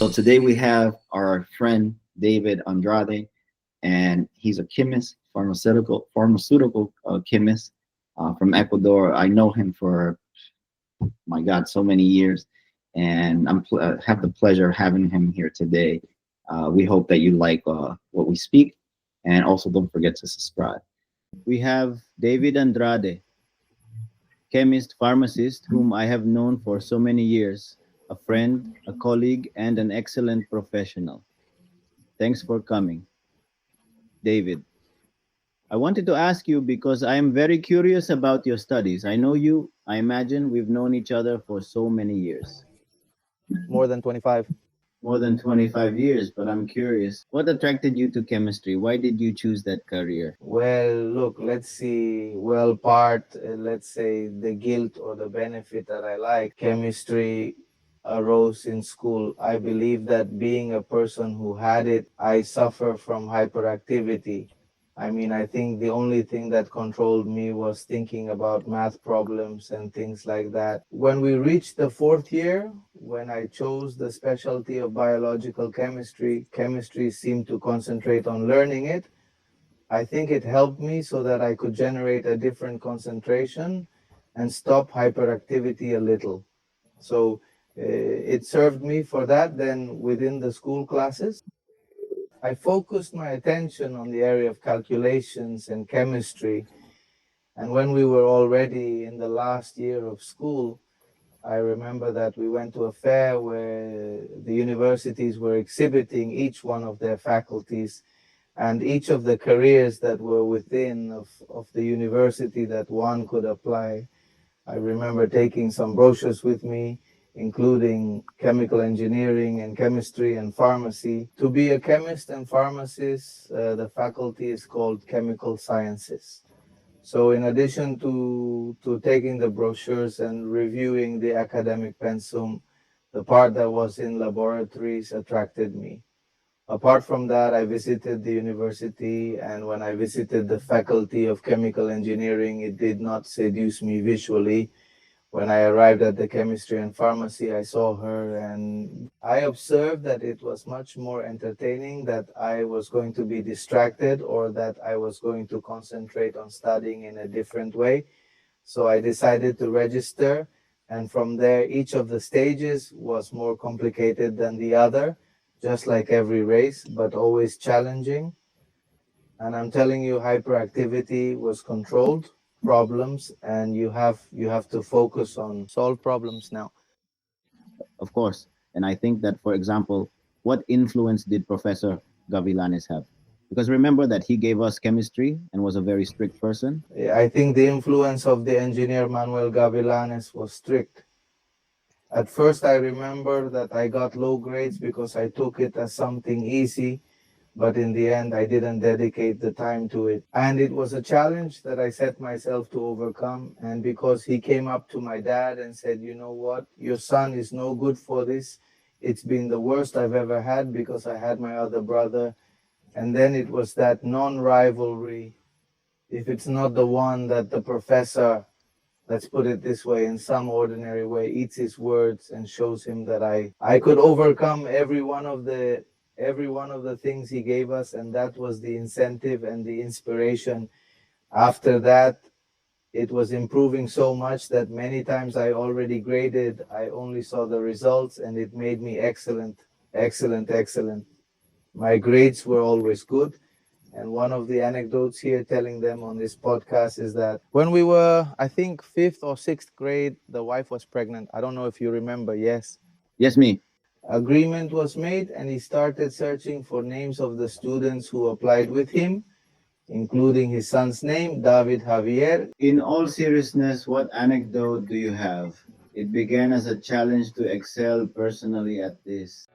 So today we have our friend David Andrade, and he's a chemist, pharmaceutical chemist from Ecuador. I know him for my God, so many years, and have the pleasure of having him here today. We hope that you like what we speak, and also don't forget to subscribe. We have David Andrade, chemist, pharmacist, whom I have known for so many years, a friend, a colleague, and an excellent professional. Thanks for coming, David. I wanted to ask you because I am very curious about your studies. I know you, I imagine we've known each other for so many years. More than 25. More than 25 years, but I'm curious. What attracted you to chemistry? Why did you choose that career? Well, look, let's see. Let's say the guilt or the benefit that I like. Chemistry arose in school. I believe that being a person who had it, I suffer from hyperactivity. I mean, I think the only thing that controlled me was thinking about math problems and things like that. When we reached the fourth year, when I chose the specialty of biological chemistry, chemistry seemed to concentrate on learning it. I think it helped me so that I could generate a different concentration and stop hyperactivity a little. So it served me for that. Then within the school classes, I focused my attention on the area of calculations and chemistry. And when we were already in the last year of school, I remember that we went to a fair where the universities were exhibiting each one of their faculties and each of the careers that were within of the university that one could apply. I remember taking some brochures with me, including chemical engineering and chemistry and pharmacy. To be a chemist and pharmacist, the faculty is called chemical sciences. So in addition to taking the brochures and reviewing the academic pensum, the part that was in laboratories attracted me. Apart from that, I visited the university, and when I visited the faculty of chemical engineering, it did not seduce me visually. When I arrived at the chemistry and pharmacy, I saw her and I observed that it was much more entertaining, that I was going to be distracted or that I was going to concentrate on studying in a different way. So I decided to register, and from there, each of the stages was more complicated than the other, just like every race, but always challenging. And I'm telling you, hyperactivity was controlled problems, and you have to focus on solve problems now. Of course. And I think that, for example, what influence did Professor Gavilanis have? Because remember that he gave us chemistry and was a very strict person. I think the influence of the engineer Manuel Gavilanes was strict. At first, I remember that I got low grades because I took it as something easy, but in the end, I didn't dedicate the time to it. And it was a challenge that I set myself to overcome. And because he came up to my dad and said, you know what, your son is no good for this. It's been the worst I've ever had because I had my other brother. And then it was that non-rivalry. If it's not the one that the professor, let's put it this way, in some ordinary way, eats his words and shows him that I could overcome every one of the things he gave us, and that was the incentive and the inspiration. After that, it was improving so much that many times I already graded, I only saw the results, and it made me excellent, excellent, excellent. My grades were always good. And one of the anecdotes here telling them on this podcast is that when we were, I think, fifth or sixth grade, the wife was pregnant. I don't know if you remember. Yes. Yes, me. Agreement was made, and he started searching for names of the students who applied with him, including his son's name, David Javier. In all seriousness, what anecdote do you have? It began as a challenge to excel personally at this.